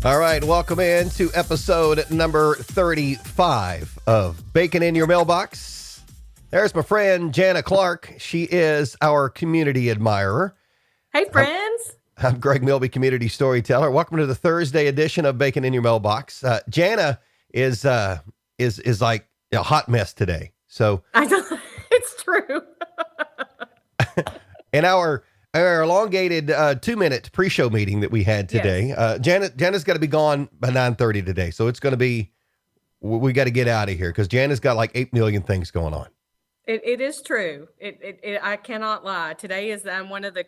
All right, welcome in to episode number 35 of Bacon in Your Mailbox. There's my friend, Jana Clark. She is our community admirer. Hey, friends. I'm Greg Milby, community storyteller. Welcome to the Thursday edition of Bacon in Your Mailbox. Jana is like a hot mess today. So I know, it's true. in our elongated 2-minute pre-show meeting that we had today, yes. Jana's got to be gone by 9:30 today. So it's going to be, we got to get out of here because Jana's got like 8 million things going on. It is true. I cannot lie. Today is one of the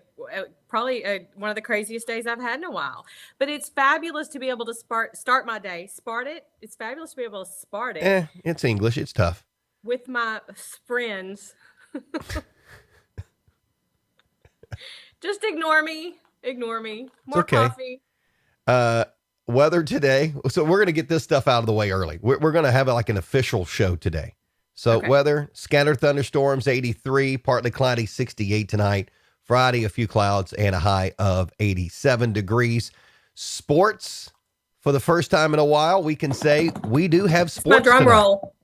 probably one of the craziest days I've had in a while. But it's fabulous to be able to start my day. It's fabulous to be able to start it. It's English. It's tough. With my friends. Just ignore me. More coffee. Weather today. So we're going to get this stuff out of the way early. We're going to have like an official show today. So weather, scattered thunderstorms, 83, partly cloudy, 68 tonight. Friday, a few clouds and a high of 87 degrees. Sports, for the first time in a while, we can say we do have sports. My drum tonight. Roll.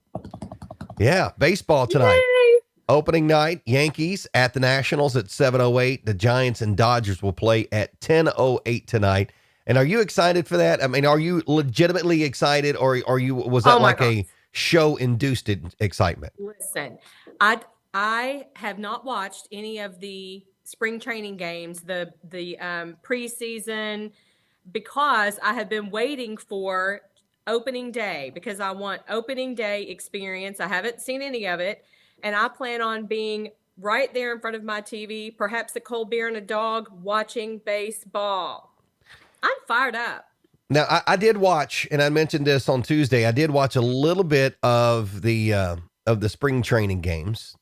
Yeah, baseball tonight. Yay! Opening night, Yankees at the Nationals at 7:08. The Giants and Dodgers will play at 10:08 tonight. And are you excited for that? I mean, are you legitimately excited, or was that like a show-induced excitement? Listen, I have not watched any of the spring training games, the preseason, because I have been waiting for opening day, because I want opening day experience. I haven't seen any of it, and I plan on being right there in front of my TV, perhaps a cold beer and a dog, watching baseball. I'm fired up. Now, I did watch, and I mentioned this on Tuesday, I did watch a little bit of the spring training games,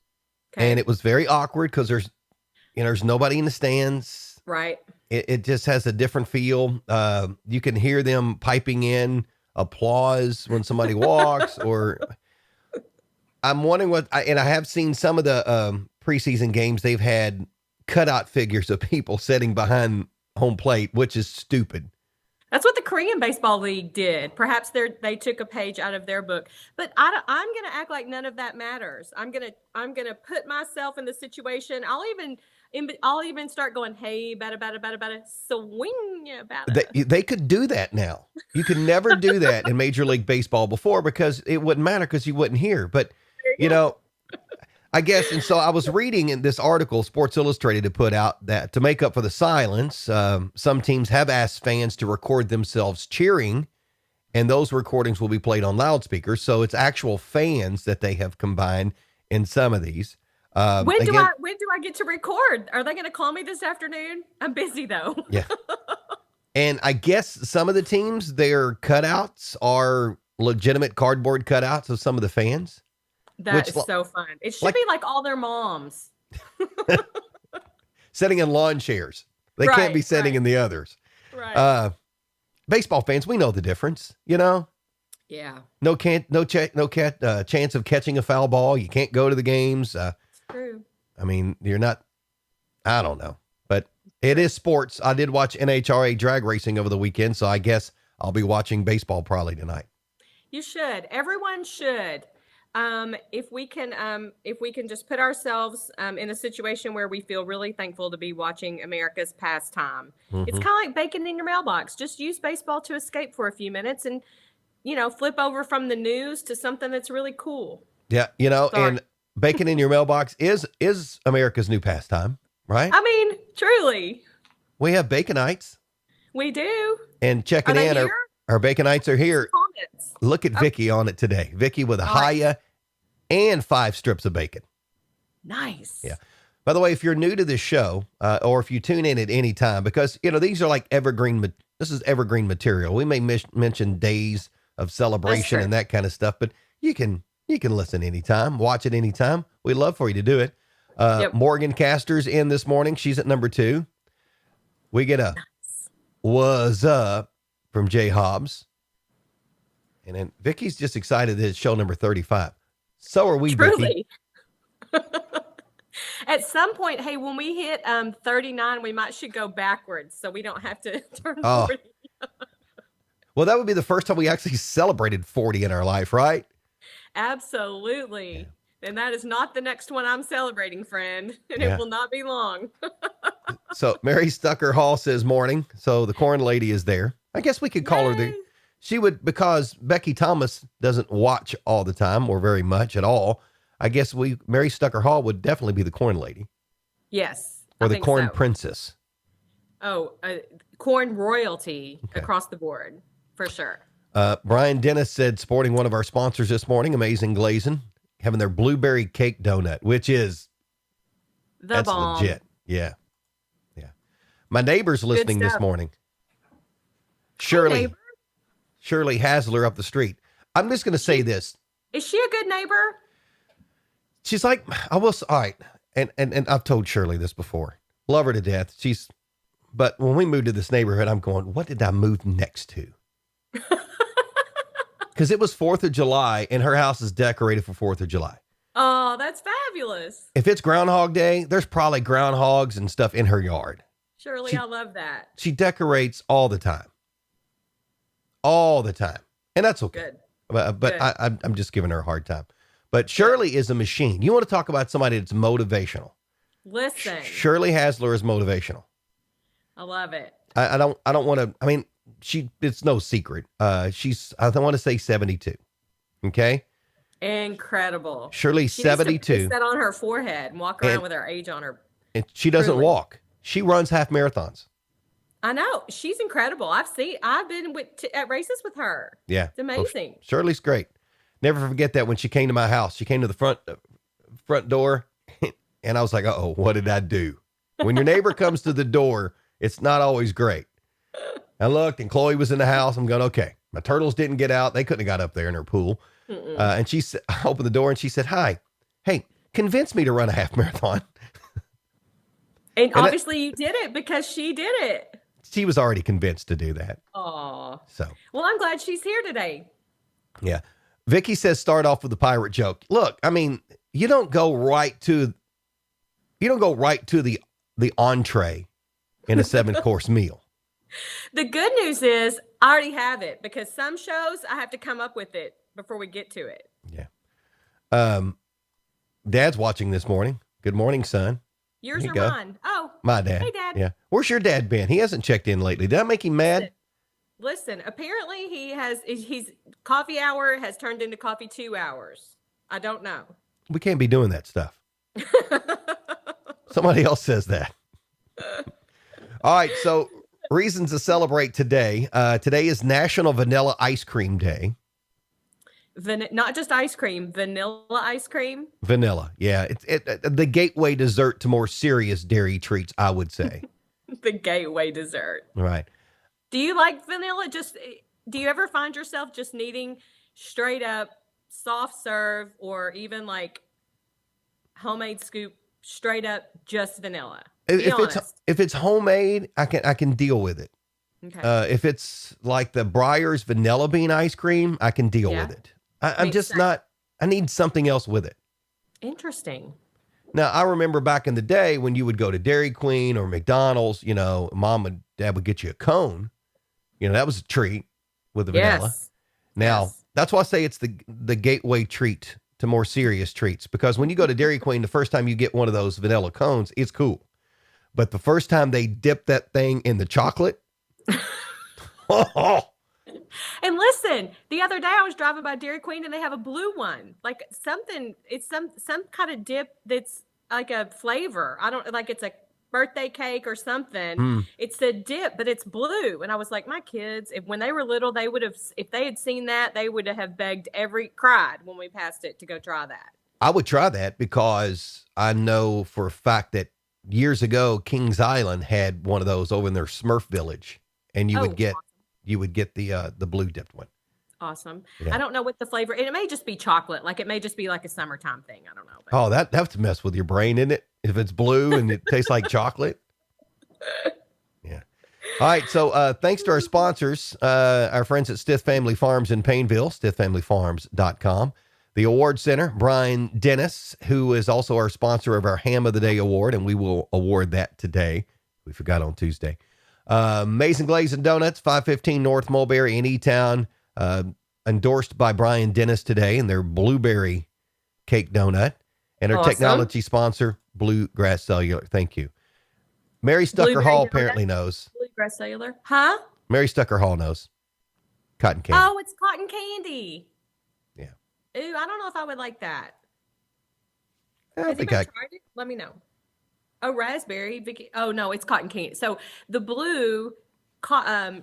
and it was very awkward because there's nobody in the stands. Right. It just has a different feel. You can hear them piping in applause when somebody walks, or I'm wondering I have seen some of the preseason games. They've had cutout figures of people sitting behind home plate, which is stupid. That's what the Korean Baseball League did. Perhaps they took a page out of their book, but I'm going to act like none of that matters. I'm going to put myself in the situation. I'll even start going, hey, bada, swing, bada. They could do that now. You could never do that in Major League Baseball before because it wouldn't matter because you wouldn't hear. But, I guess, and so I was reading in this article Sports Illustrated had put out that to make up for the silence, some teams have asked fans to record themselves cheering, and those recordings will be played on loudspeakers. So it's actual fans that they have combined in some of these. When do I get to record? Are they going to call me this afternoon? I'm busy though. Yeah. And I guess some of the teams, their cutouts are legitimate cardboard cutouts of some of the fans. That is so fun. It should be like all their moms. Sitting in lawn chairs. They can't be sitting in the others. Right. Baseball fans, we know the difference, Yeah. No chance of catching a foul ball. You can't go to the games. True. I mean, I don't know, but it is sports. I did watch NHRA drag racing over the weekend, so I guess I'll be watching baseball probably tonight. You should. Everyone should. If we can just put ourselves in a situation where we feel really thankful to be watching America's pastime. Mm-hmm. It's kind of like bacon in your mailbox. Just use baseball to escape for a few minutes and, flip over from the news to something that's really cool. Yeah. And bacon in your mailbox is America's new pastime, right? I mean, truly. We have Baconites. We do. And checking in, our Baconites are here. Comments. Look at Vicky on it today. Vicky with a Haya and 5 strips of bacon. Nice. Yeah. By the way, if you're new to this show, or if you tune in at any time, because, these are like this is evergreen material. We may mention days of celebration and that kind of stuff, but you can listen anytime, watch it anytime. We'd love for you to do it. Morgan Castor's in this morning. She's at number 2. We get a "What's up" from Jay Hobbs. And then Vicky's just excited that it's show number 35. So are we, Truly. Vicky. At some point, hey, when we hit 39, we should go backwards so we don't have to turn 40. Well, that would be the first time we actually celebrated 40 in our life, right? Absolutely. Yeah. And that is not the next one I'm celebrating, friend. And it Yeah. will not be long. So Mary Stucker Hall says morning. So the corn lady is there. I guess we could call her Yay. she would, because Becky Thomas doesn't watch all the time or very much at all. I guess Mary Stucker Hall would definitely be the corn lady. Yes. Or I the think corn so. princess. Oh, corn royalty across the board for sure. Brian Dennis said, sporting one of our sponsors this morning, Amazing Glazing, having their blueberry cake donut, which is That's bomb. Legit. Yeah. Yeah. My neighbor's listening this morning. Shirley Hasler up the street. I'm just going to say this. Is she a good neighbor? She's like, all right. And I've told Shirley this before. Love her to death. But when we moved to this neighborhood, I'm going, what did I move next to? Because it was 4th of July and her house is decorated for 4th of July. Oh, that's fabulous. If it's Groundhog Day, there's probably groundhogs and stuff in her yard. Shirley, I love that. She decorates all the time. All the time. And that's okay. Good. But Good. I'm just giving her a hard time. But Shirley is a machine. You want to talk about somebody that's motivational. Listen. Shirley Hasler is motivational. I love it. I don't want to, I mean, it's no secret. I want to say 72. Okay. Incredible. Shirley's 72. She set on her forehead and walk around with her age on her. And she doesn't walk. She runs half marathons. I know. She's incredible. I've been at races with her. Yeah. It's amazing. Shirley's great. Never forget that when she came to my house. She came to the front door and I was like, uh-oh, what did I do? When your neighbor comes to the door, it's not always great. I looked and Chloe was in the house. I'm going, okay. My turtles didn't get out. They couldn't have got up there in her pool. And I opened the door and she said, hi, hey, convince me to run a half marathon. And obviously you did it because she did it. She was already convinced to do that. Oh, so. Well, I'm glad she's here today. Yeah. Vicky says, start off with a pirate joke. Look, I mean, you don't go right to the entree in a 7-course meal. The good news is I already have it because some shows I have to come up with it before we get to it. Yeah. Dad's watching this morning. Good morning, son. Yours or mine? Oh, my dad. Hey, Dad. Yeah. Where's your dad been? He hasn't checked in lately. Did I make him mad? Listen, apparently he's coffee hour has turned into coffee 2 hours. I don't know. We can't be doing that stuff. Somebody else says that. All right. So reasons to celebrate today. Today is National Vanilla Ice Cream Day. Not just ice cream, vanilla ice cream. Vanilla. Yeah. It's the gateway dessert to more serious dairy treats, I would say. The gateway dessert. Right. Do you like vanilla? Do you ever find yourself just needing straight up soft serve or even like homemade scoop, straight up just vanilla? If it's homemade, I can deal with it. Okay. If it's like the Breyer's vanilla bean ice cream, I can deal with it. I'm just not, I need something else with it. Interesting. Now, I remember back in the day when you would go to Dairy Queen or McDonald's, Mom and Dad would get you a cone. That was a treat with the vanilla. Now, that's why I say it's the gateway treat to more serious treats. Because when you go to Dairy Queen, the first time you get one of those vanilla cones, it's cool. But the first time they dip that thing in the chocolate. And listen, the other day I was driving by Dairy Queen and they have a blue one. Like something, it's some kind of dip that's like a flavor. I don't like it's a birthday cake or something. It's a dip, but it's blue. And I was like, my kids, when they were little, they would have, if they had seen that, they would have cried when we passed it to go try that. I would try that because I know for a fact that years ago, Kings Island had one of those over in their Smurf village, and you would get the blue dipped one. Awesome. Yeah. I don't know what the flavor, and it may just be chocolate. Like it may just be like a summertime thing. I don't know. But. Oh, that's to mess with your brain, isn't it? If it's blue and it tastes like chocolate. Yeah. All right. So thanks to our sponsors, our friends at Stith Family Farms in Painville, stithfamilyfarms.com. The award center, Brian Dennis, who is also our sponsor of our Ham of the Day award, and we will award that today. We forgot on Tuesday. Amazing Glaze and Donuts, 515 North Mulberry in E-Town. Endorsed by Brian Dennis today and their blueberry cake donut. And our Awesome. technology sponsor, Bluegrass Cellular. Thank you. Mary Stucker Blueberry Hall donut? apparently knows. Bluegrass Cellular. Huh? Mary Stucker Hall knows. Cotton candy. Oh, it's cotton candy. Yeah. Ooh, I don't know if I would like that. I Has think anybody tried it? Let me know. Oh, raspberry. Vicky. Oh, no, it's cotton candy. So the blue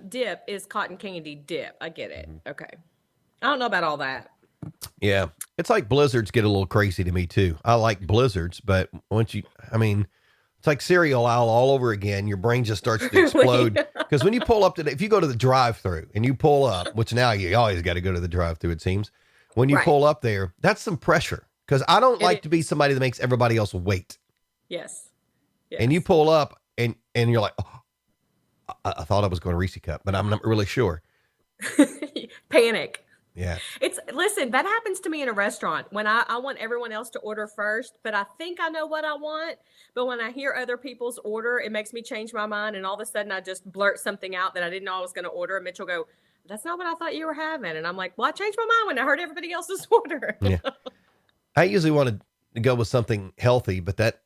dip is cotton candy dip. I get it. Okay. I don't know about all that. Yeah. It's like blizzards get a little crazy to me too. I like blizzards, but it's like cereal aisle all over again. Your brain just starts to explode. Because when you pull up if you go to the drive-thru and you pull up, which now you always got to go to the drive-thru, it seems. When you pull up there, that's some pressure. Because I don't like to be somebody that makes everybody else wait. Yes. And you pull up and you're like, oh, I thought I was going to Reese Cup, but I'm not really sure. Panic. Yeah. Listen, that happens to me in a restaurant when I want everyone else to order first, but I think I know what I want. But when I hear other people's order, it makes me change my mind. And all of a sudden I just blurt something out that I didn't know I was going to order. And Mitch will go, that's not what I thought you were having. And I'm like, well, I changed my mind when I heard everybody else's order. Yeah. I usually want to go with something healthy, but that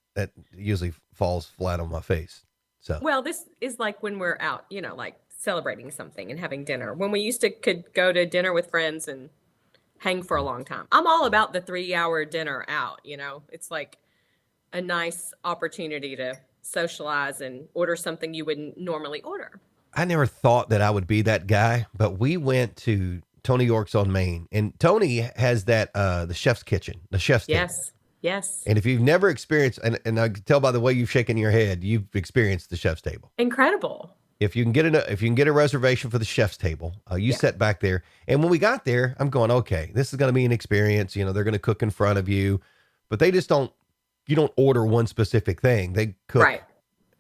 usually falls flat on my face. So, well, this is like when we're out, like celebrating something and having dinner. When we could go to dinner with friends and hang for a long time. I'm all about the 3-hour dinner out. It's like a nice opportunity to socialize and order something you wouldn't normally order. I never thought that I would be that guy, but we went to Tony York's on Main, and Tony has that, the chef's kitchen, the chef's table. Yes. And if you've never experienced, and I can tell by the way you've shaken your head, you've experienced the chef's table. Incredible. If you can get a reservation for the chef's table, you sit back there. And when we got there, I'm going, okay, this is going to be an experience. They're going to cook in front of you, but you don't order one specific thing. They cook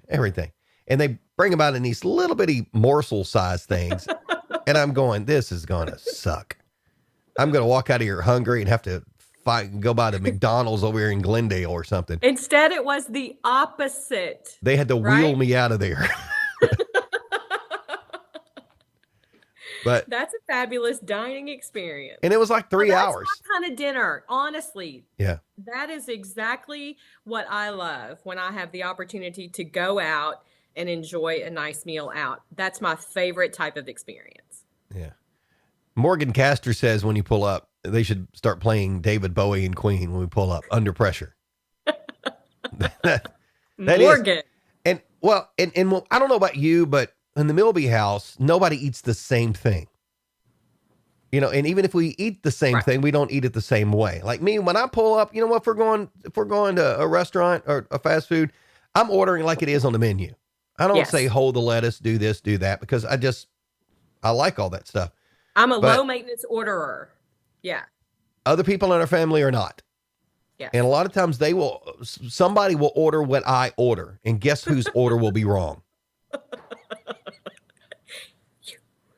everything. And they bring them out in these little bitty morsel size things. And I'm going, this is going to suck. I'm going to walk out of here hungry and have to go by the McDonald's over here in Glendale or something. Instead, it was the opposite. They had to wheel me out of there. But that's a fabulous dining experience. And it was like 3 hours. That's my kind of dinner, honestly. Yeah. That is exactly what I love when I have the opportunity to go out and enjoy a nice meal out. That's my favorite type of experience. Yeah. Morgan Castor says when you pull up, they should start playing David Bowie and Queen when we pull up under pressure. that Morgan. And I don't know about you, but in the Milby house, nobody eats the same thing. And even if we eat the same thing, we don't eat it the same way. Like me, when I pull up, if we're going to a restaurant or a fast food, I'm ordering like it is on the menu. I don't say hold the lettuce, do this, do that, because I like all that stuff. I'm a low maintenance orderer. Yeah. Other people in our family are not. Yeah. And a lot of times somebody will order what I order, and guess whose order will be wrong?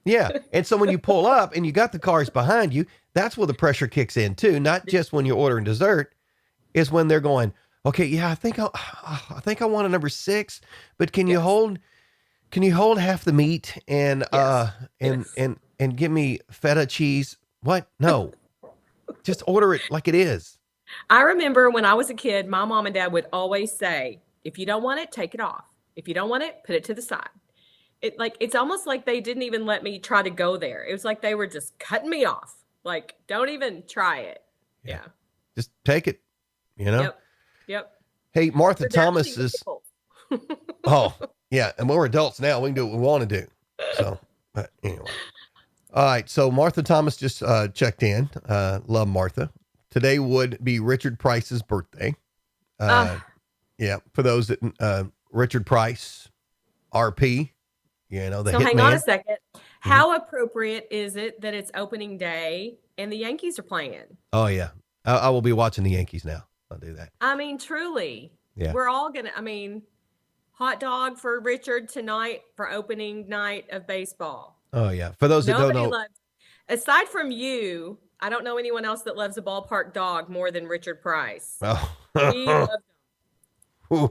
Yeah. And so when you pull up and you got the cars behind you, that's where the pressure kicks in too. Not just when you're ordering dessert, is when they're going, okay, yeah, I think I want a number 6, but can you hold half the meat and give me feta cheese? What? No, just order it like it is. I remember when I was a kid, my mom and dad would always say, if you don't want it, take it off. If you don't want it, put it to the side. It's almost like they didn't even let me try to go there. It was like they were just cutting me off. Like, don't even try it. Yeah. Just take it, Yep. Hey, Martha Thomas is, oh yeah. And we're adults now. We can do what we want to do. So, but anyway. All right. So Martha Thomas just checked in. Love Martha. Today would be Richard Price's birthday. Yeah. For those that, Richard Price, RP, the So hang hitman. on a second. How appropriate is it that it's opening day and the Yankees are playing? Oh yeah. I will be watching the Yankees now. I'll do that. I mean, truly. Yeah. We're all hot dog for Richard tonight for opening night of baseball. Oh yeah. For those that don't know. Aside from you, I don't know anyone else that loves a ballpark dog more than Richard Price. Oh. He loves them.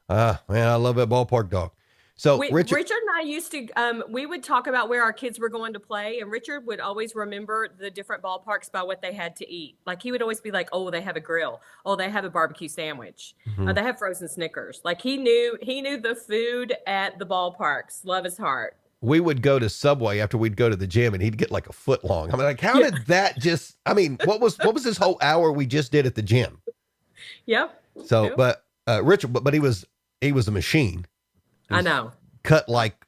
Man, I love that ballpark dog. So Richard, Richard and I used to, we would talk about where our kids were going to play, and Richard would always remember the different ballparks by what they had to eat. Like he would always be like, "Oh, they have a grill. Oh, they have a barbecue sandwich. Oh, Mhm. they have frozen Snickers." Like he knew the food at the ballparks. Love his heart. we would go to Subway after we'd go to the gym, and he'd get like a foot long. I mean, like, how Yeah. did that just? I mean, what was this whole hour we just did at the gym? Yep. So, Yep. but Richard, but he was a machine. He I was know. cut like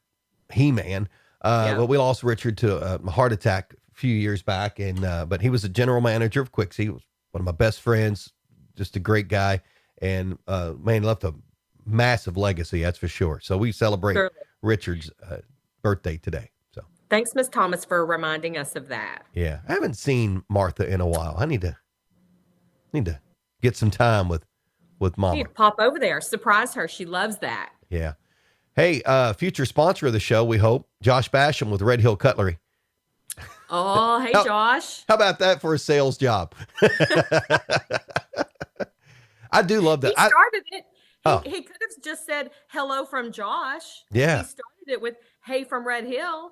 He-Man. Yeah. But we lost Richard to a heart attack a few years back, and but he was the general manager of Quixie. He was one of my best friends, just a great guy, and man, left a massive legacy, that's for sure. So we celebrate Surely. Richard's birthday today. So Thanks, Miss Thomas, for reminding us of that. yeah, I haven't seen Martha in a while. I need to get some time with You Mama. need to pop over there, surprise her. She loves that. Yeah. Hey, future sponsor of the show, we hope, Josh Basham with Red Hill Cutlery. Oh, hey, How- Josh. How about that for a sales job? I do love He that. started it. Oh. He could have just said hello from Josh. Yeah. He started it with hey from Red Hill.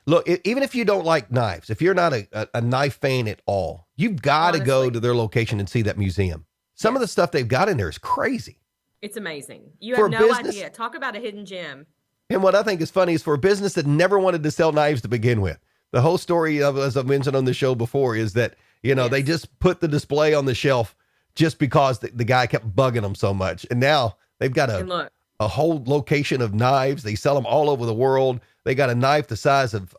Look, even if you don't like knives, if you're not a knife fan at all, you've got to go Honestly. to their location and see that museum. Some of the stuff they've got in there is crazy. It's amazing. You For have a no business- idea. Talk about a hidden gem. And what I think is funny is for a business that never wanted to sell knives to begin with. The whole story of, as I've mentioned on the show before, is that, Yes. they just put the display on the shelf just because the guy kept bugging them so much. And now they've got And look, a whole location of knives. They sell them all over the world. They got a knife the size of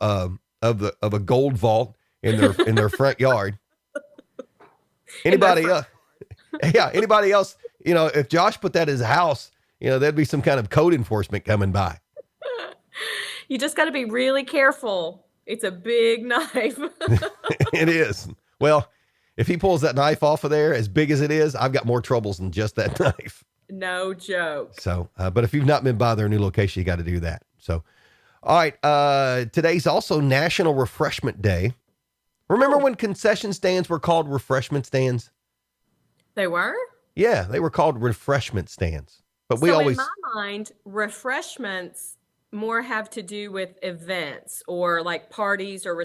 a gold vault in their front yard. Anybody else? Yeah, anybody else? If Josh put that in his house, there'd be some kind of code enforcement coming by. you just got to be really careful. It's a big knife. It is. Well, if he pulls that knife off of there, as big as it is, I've got more troubles than just that knife. No joke. So, but if you've not been by their new location, you got to do that. So, all right. Today's also National Refreshment Day. Remember when concession stands were called refreshment stands? They were? Yeah, they were called refreshment stands. But we So always, in my mind, refreshments more have to do with events or like parties or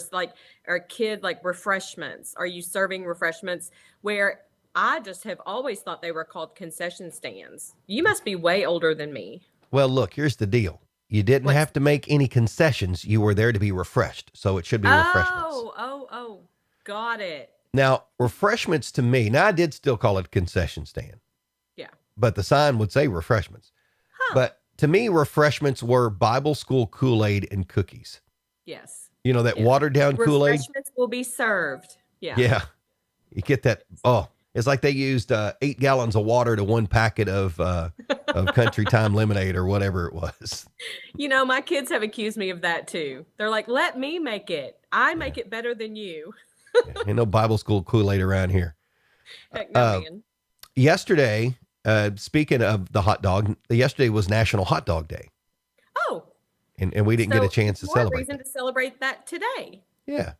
kid like refreshments. Are you serving refreshments? Where I just have always thought they were called concession stands. You must be way older than me. well, look, here's the deal. You didn't What's- have to make any concessions. You were there to be refreshed. So it should be refreshments. Oh, got it. Now, refreshments to me, now I did still call it concession stand, Yeah. but the sign would say refreshments. Huh. But to me, refreshments were Bible school Kool-Aid and cookies. Yes. That Yeah. watered down Kool-Aid. Refreshments will be served. Yeah. Yeah. You get that. Oh, it's like they used 8 gallons of water to 1 packet of Country Time lemonade or whatever it was. My kids have accused me of that too. They're like, let me make it. I make it better than you. Ain't no Bible school Kool-Aid around here. Heck no, man. Yesterday, speaking of the hot dog, yesterday was National Hot Dog Day. Oh, And we didn't get a chance to more celebrate reason that. to celebrate that today. Yeah.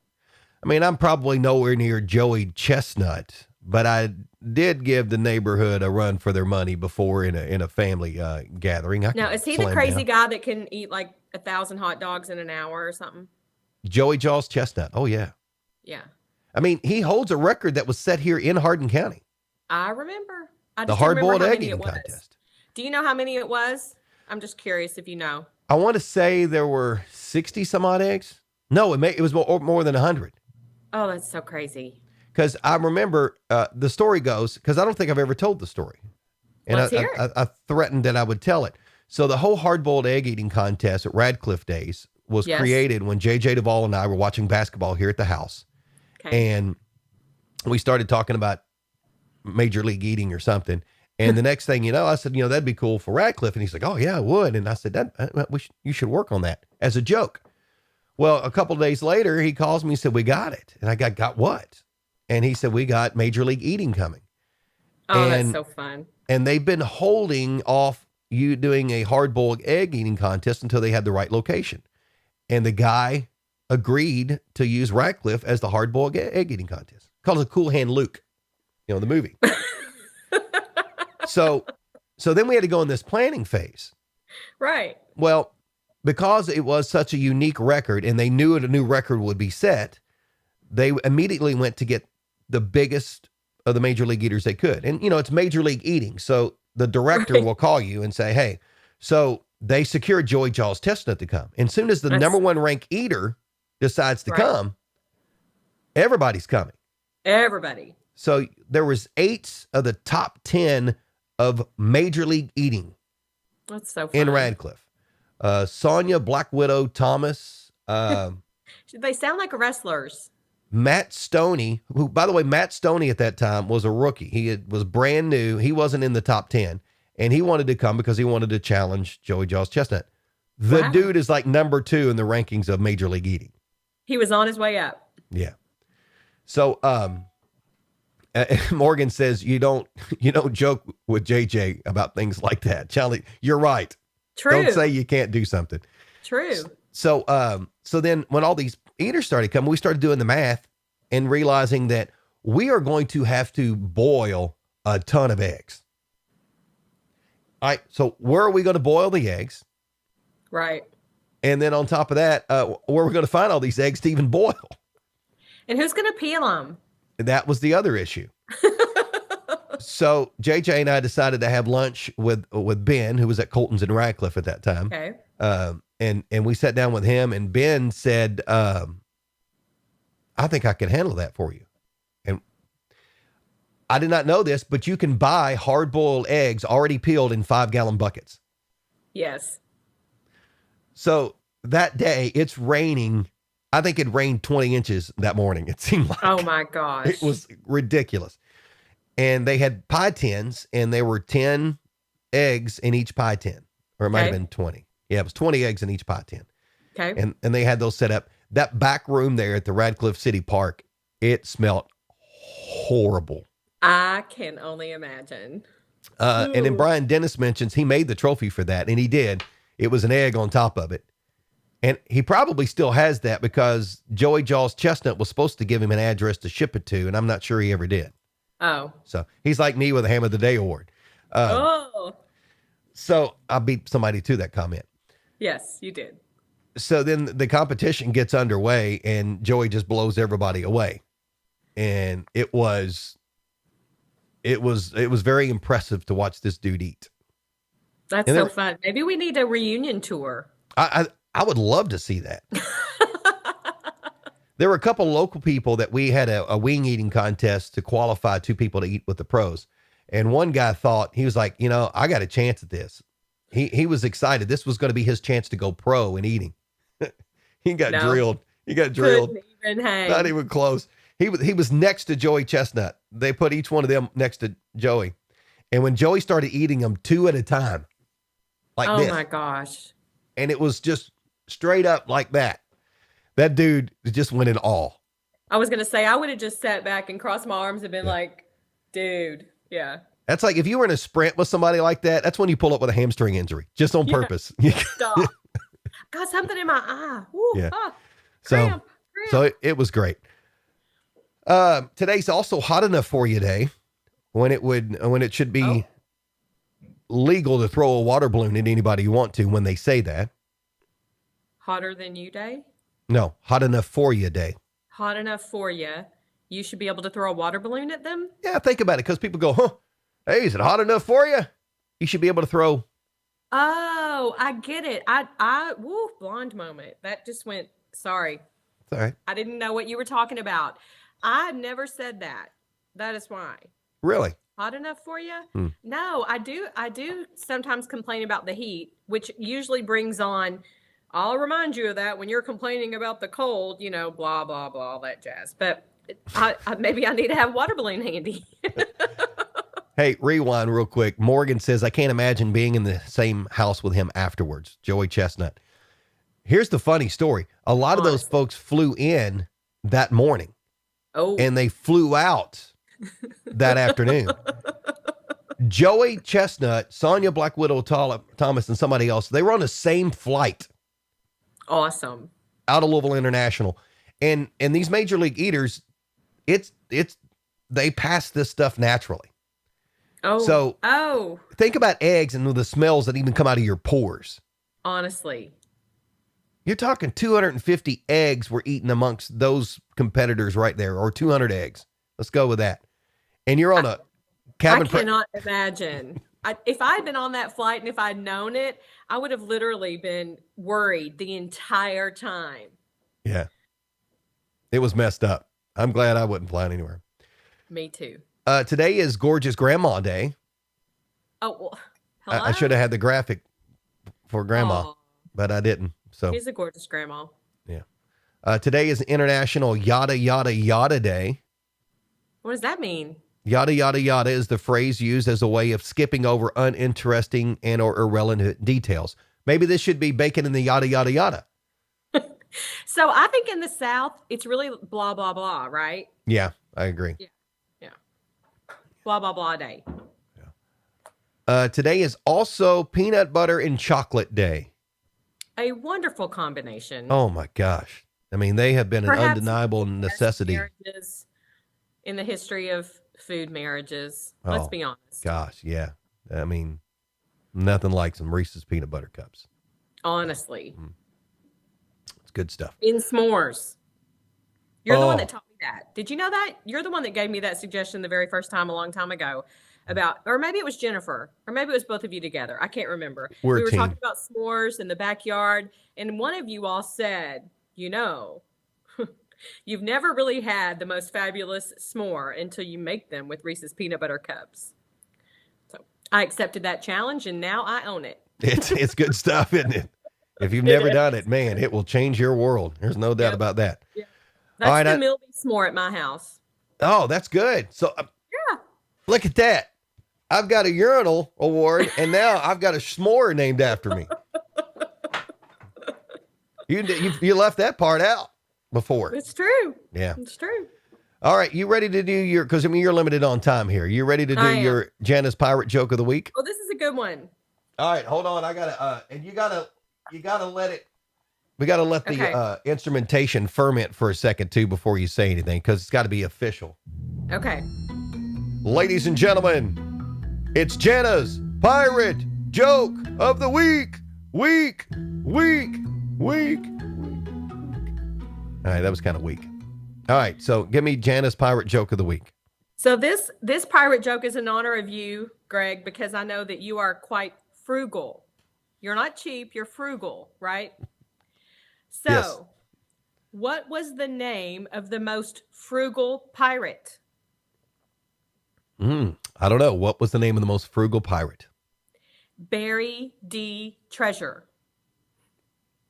I mean, I'm probably nowhere near Joey Chestnut, but I did give the neighborhood a run for their money before in a family gathering. Now, is he the crazy guy that can eat like 1,000 hot dogs in an hour or something? Joey Jaws Chestnut. Oh, yeah. Yeah, I mean, he holds a record that was set here in Hardin County, I remember. I the just don't remember hard-boiled how egg many eating it was. contest. Do you know how many it was? I'm just curious if you know. I want to say there were 60 some odd eggs. No, it was more than 100. Oh, that's so crazy. Because I remember the story goes, because I don't think I've ever told the story. And Let's hear I threatened that I would tell it. So the whole hard-boiled egg eating contest at Radcliffe Days was Yes. created when JJ Duvall and I were watching basketball here at the house. Okay. And we started talking about Major League eating or something. And the next thing you know, I said, that'd be cool for Radcliffe. And he's like, oh, yeah, I would. And I said, you should work on that as a joke. Well, a couple of days later, he calls me and said, we got it. And I got what? And he said, we got Major League eating coming. Oh, and- that's so fun. And they've been holding off you doing a hard-boiled egg eating contest until they had the right location. And the guy agreed to use Radcliffe as the hard-boiled egg eating contest. Called it Cool Hand Luke, the movie. So then we had to go in this planning phase. Right. Well, because it was such a unique record and they knew a new record would be set, they immediately went to get the biggest of the major league eaters they could. And, it's major league eating. So the director Right. will call you and say, hey, so they secured Joey Jaw's Chestnut to come. And soon as the number That's one ranked eater decides to right. come, everybody's coming. Everybody. So there was 8 of the top 10 of major league eating That's so in fun. Radcliffe. Sonia, Black Widow, Thomas, They sound like wrestlers. Matt Stoney, who, by the way, Matt Stoney at that time was a rookie. Was brand new. He wasn't in the top 10, and he wanted to come because he wanted to challenge Joey Jaw's Chestnut. The Wow. dude is like number 2 in the rankings of Major League Eating. He was on his way up. Yeah. So, Morgan says you don't joke with JJ about things like that. Charlie, you're right. True. Don't say you can't do something. True. So then when all these eaters started coming, we started doing the math and realizing that we are going to have to boil a ton of eggs. All right. So where are we going to boil the eggs? Right. And then on top of that, where are we going to find all these eggs to even boil? And who's going to peel them? That was the other issue. So JJ and I decided to have lunch with Ben, who was at Colton's in Radcliffe at that time. Okay. And we sat down with him, and Ben said, I think I can handle that for you. And I did not know this, but you can buy hard-boiled eggs already peeled in 5-gallon buckets. Yes. So that day, it's raining. I think it rained 20 inches that morning. It seemed like. Oh my gosh. It was ridiculous. And they had pie tins, and there were 10 eggs in each pie tin, or it might have been 20. Yeah, it was 20 eggs in each pie tin. Okay. And they had those set up. That back room there at the Radcliffe City Park, it smelled horrible. I can only imagine. And then Brian Dennis mentions he made the trophy for that, and he did. It was an egg on top of it. And he probably still has that because Joey Jaw's Chestnut was supposed to give him an address to ship it to, and I'm not sure he ever did. Oh. So he's like me with a Ham of the Day award. So I beat somebody to that comment. Yes, you did. So then the competition gets underway, and Joey just blows everybody away. And it was very impressive to watch this dude eat. That's so fun. Maybe we need a reunion tour. I would love to see that. There were a couple local people that we had a wing eating contest to qualify 2 people to eat with the pros. And one guy thought, he was like, I got a chance at this. He was excited. This was going to be his chance to go pro in eating. He got drilled. Couldn't even hang. Not even close. He was next to Joey Chestnut. They put each one of them next to Joey. And when Joey started eating them 2 at a time, like this. Oh my gosh. And it was just straight up like that. That dude just went in awe. I was going to say, I would have just sat back and crossed my arms and been like, dude, yeah. That's like if you were in a sprint with somebody like that, that's when you pull up with a hamstring injury, just on purpose. Stop. Got something in my eye. Woo, Yeah. Cramp. So it was great. Today's also hot enough for you day when it should be legal to throw a water balloon at anybody you want to when they say that. Hotter than you day? No, hot enough for you day. Hot enough for you. You should be able to throw a water balloon at them? Yeah, think about it, because people go, hey, is it hot enough for you? You should be able to throw. Oh, I get it. Woo, blonde moment. That just went, sorry. It's all right. I didn't know what you were talking about. I never said that. That is why. Really? Hot enough for you? No, I do sometimes complain about the heat, which usually brings on, I'll remind you of that when you're complaining about the cold, blah, blah, blah, all that jazz. But maybe I need to have a water balloon handy. Hey, rewind real quick. Morgan says, I can't imagine being in the same house with him afterwards. Joey Chestnut. Here's the funny story. A lot of those folks flew in that morning. Oh. And they flew out that afternoon. Joey Chestnut, Sonia Black Widow Thomas, and somebody else, they were on the same flight. Awesome. Out of Louisville International. And these major league eaters, they pass this stuff naturally. Oh, So oh, think about eggs and the smells that even come out of your pores. honestly. You're talking 250 eggs were eaten amongst those competitors right there, or 200 eggs. Let's go with that. And you're on a I cabin. cannot imagine. If I had been on that flight and if I'd known it, I would have literally been worried the entire time. Yeah, it was messed up. I'm glad I wasn't flying anywhere. Me too. Today is Gorgeous Grandma Day. Oh, well, I should hello? have had the graphic for Grandma, Oh, but I didn't. So, she's a gorgeous grandma. yeah. Today is International Yada Yada Yada Day. What does that mean? Yada yada yada is the phrase used as a way of skipping over uninteresting and or irrelevant details. Maybe this should be bacon in the yada yada yada. So I think in the South, it's really blah, blah, blah, right? Yeah, I agree. Yeah. Yeah. Blah, blah, blah day. Today is also Peanut Butter and Chocolate Day. A wonderful combination. Oh my gosh. I mean, they have been an Perhaps undeniable one of the best necessity. marriages in the history of food marriages. Let's Oh, be honest. Gosh, yeah. I mean, nothing like some Reese's peanut butter cups. Honestly. It's good stuff. In s'mores. You're the one Oh. that taught me that. Did you know that? You're the one that gave me that suggestion the very first time a long time ago about, or maybe it was Jennifer, or maybe it was both of you together. I can't remember. We're a We were team. talking about s'mores in the backyard, and one of you all said, you've never really had the most fabulous s'more until you make them with Reese's peanut butter cups. So I accepted that challenge, and now I own it. It's good stuff, isn't it? If you've never done it, man, it will change your world. There's no doubt about that. Yeah. All That's right, the Milby s'more at my house. Oh, that's good. So Yeah. look at that. I've got a urinal award, and now I've got a s'more named after me. You left that part out before. It's true. Yeah. It's true. All right, you ready to do your? Because I mean, you're limited on time here. You ready to do I am. your Janice Pirate joke of the week? Oh, this is a good one. All right, hold on. I gotta. And you gotta let it. We gotta let the Okay. instrumentation ferment for a second too before you say anything, because it's got to be official. Okay. Ladies and gentlemen, it's Jana's Pirate Joke of the Week. Week. All right, that was kind of weak. All right, so give me Jana's Pirate Joke of the Week. So this pirate joke is in honor of you, Greg, because I know that you are quite frugal. You're not cheap, you're frugal, right? So, Yes. what was the name of the most frugal pirate? I don't know. What was the name of the most frugal pirate? Barry D. Treasure.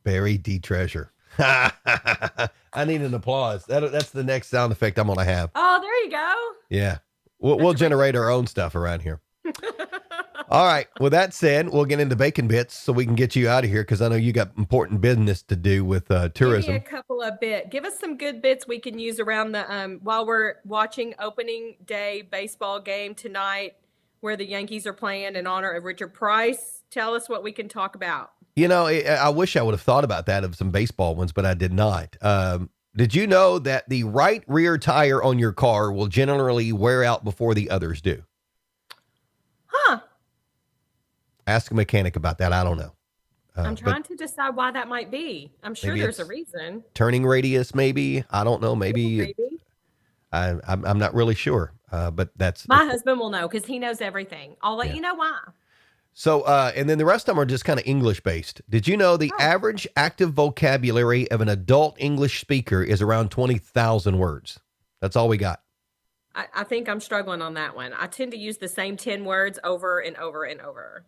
Barry D. Treasure. I need an applause. That's the next sound effect I'm going to have. Oh, there you go. Yeah. We'll generate our own stuff around here. All right. With that said, we'll get into bacon bits so we can get you out of here, because I know you got important business to do with tourism. Give me a couple of bits. Give us some good bits we can use around the while we're watching opening day baseball game tonight, where the Yankees are playing in honor of Richard Price. Tell us what we can talk about. You know, I wish I would have thought about that of some baseball ones, but I did not. Did you know that the right rear tire on your car will generally wear out before the others do? Huh. Ask a mechanic about that. I don't know. I'm but trying to decide why that might be. I'm sure maybe there's a it's reason. turning radius, maybe. I don't know. Maybe Maybe. I'm not really sure. But that's My husband will know because he knows everything. I'll let you know why. so. And then the rest of them are just kind of English based. Did you know the average active vocabulary of an adult English speaker is around 20,000 words? That's all we got. I think I'm struggling on that one. I tend to use the same 10 words over and over and over.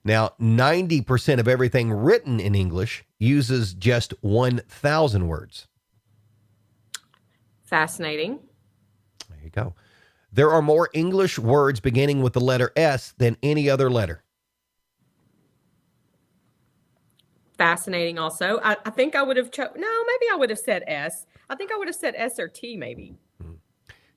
Now, 90% of everything written in English uses just 1,000 words. Fascinating. There you go. There are more English words beginning with the letter S than any other letter. Fascinating also. I think I would have maybe I would have said S. I think I would have said S or T maybe.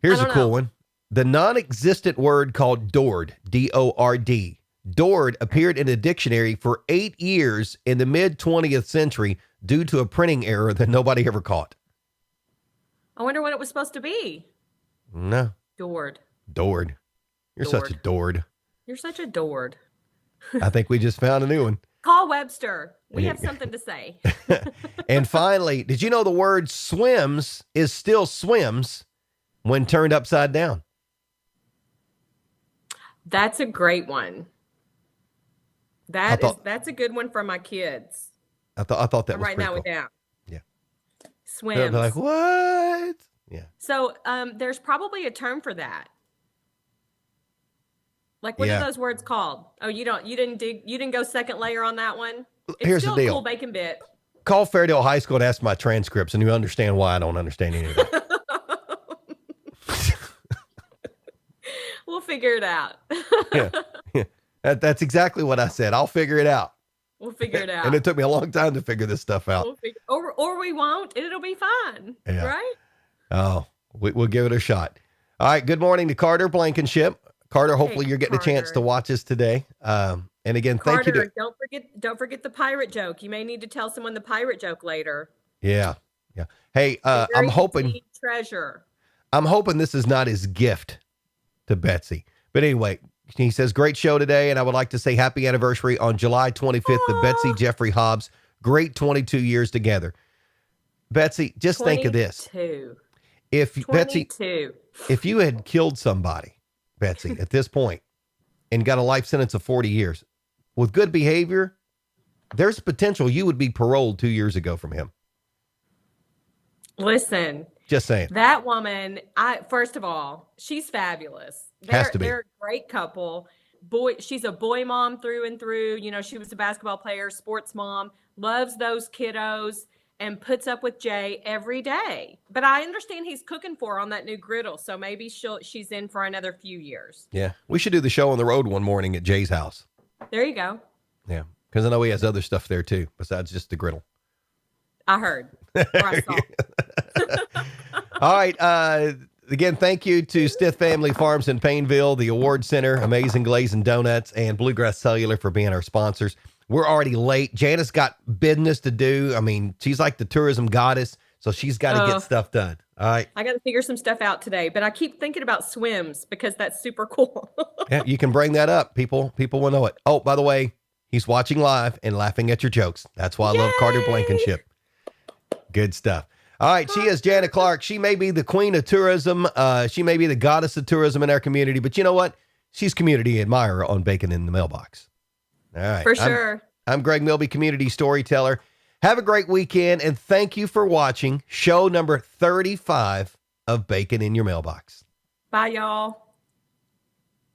Here's I a don't cool know. one. The non-existent word called dord, D-O-R-D. Dord appeared in a dictionary for 8 years in the mid-20th century due to a printing error that nobody ever caught. I wonder what it was supposed to be. No, Dord. Dord. You're such a dord. You're such a dord. I think we just found a new one. Call Webster. We have something to say. And finally, did you know the word swims is still swims when turned upside down? That's a great one. That's a good one for my kids. I thought that I'm was writing that pretty one cool. down. Yeah. Swims. They're like, what? Yeah. So there's probably a term for that. Like, what are those words called? Oh, you didn't go second layer on that one? It's Here's still the a deal. cool bacon bit. Call Fairdale High School and ask my transcripts, and you understand why I don't understand any of that. We'll figure it out. Yeah. That's exactly what I said. I'll figure it out. We'll figure it out. And it took me a long time to figure this stuff out. Or we won't, and it'll be fine. Yeah. Right? Oh, we'll give it a shot. All right. Good morning to Carter Blankenship. Carter, hopefully you're getting a chance to watch us today. And again, thank you. Don't forget the pirate joke. You may need to tell someone the pirate joke later. Yeah. Yeah. Hey, I'm hoping treasure. I'm hoping this is not his gift to Betsy. But anyway, he says, great show today. And I would like to say happy anniversary on July 25th to Betsy Jeffrey Hobbs. Great 22 years together. Betsy, just think of this. Betsy, if you had killed somebody, Betsy, at this point and got a life sentence of 40 years with good behavior, there's potential you would be paroled 2 years ago from him. Listen, just saying. That woman, first of all, she's fabulous. Has to be. They're a great couple. She's a boy mom through and through. You know, she was a basketball player, sports mom, loves those kiddos, and puts up with Jay every day. But I understand he's cooking for her on that new griddle, so maybe she's in for another few years. Yeah, we should do the show on the road one morning at Jay's house. There you go. Yeah, because I know he has other stuff there too, besides just the griddle. I heard. Or I saw. All right. Again, thank you to Stith Family Farms in Painville, the Award Center, Amazing Glazing Donuts, and Bluegrass Cellular for being our sponsors. We're already late. Janice got business to do. I mean, she's like the tourism goddess, so she's got to get stuff done. All right. I got to figure some stuff out today, but I keep thinking about swims because that's super cool. Yeah, you can bring that up. People will know it. Oh, by the way, he's watching live and laughing at your jokes. That's why I love Carter Blankenship. Good stuff. All right, she is Janet Clark. She may be the queen of tourism. She may be the goddess of tourism in our community, but you know what? She's community admirer on Bacon in the Mailbox. All right. For sure. I'm Greg Milby, community storyteller. Have a great weekend, and thank you for watching show number 35 of Bacon in Your Mailbox. Bye, y'all.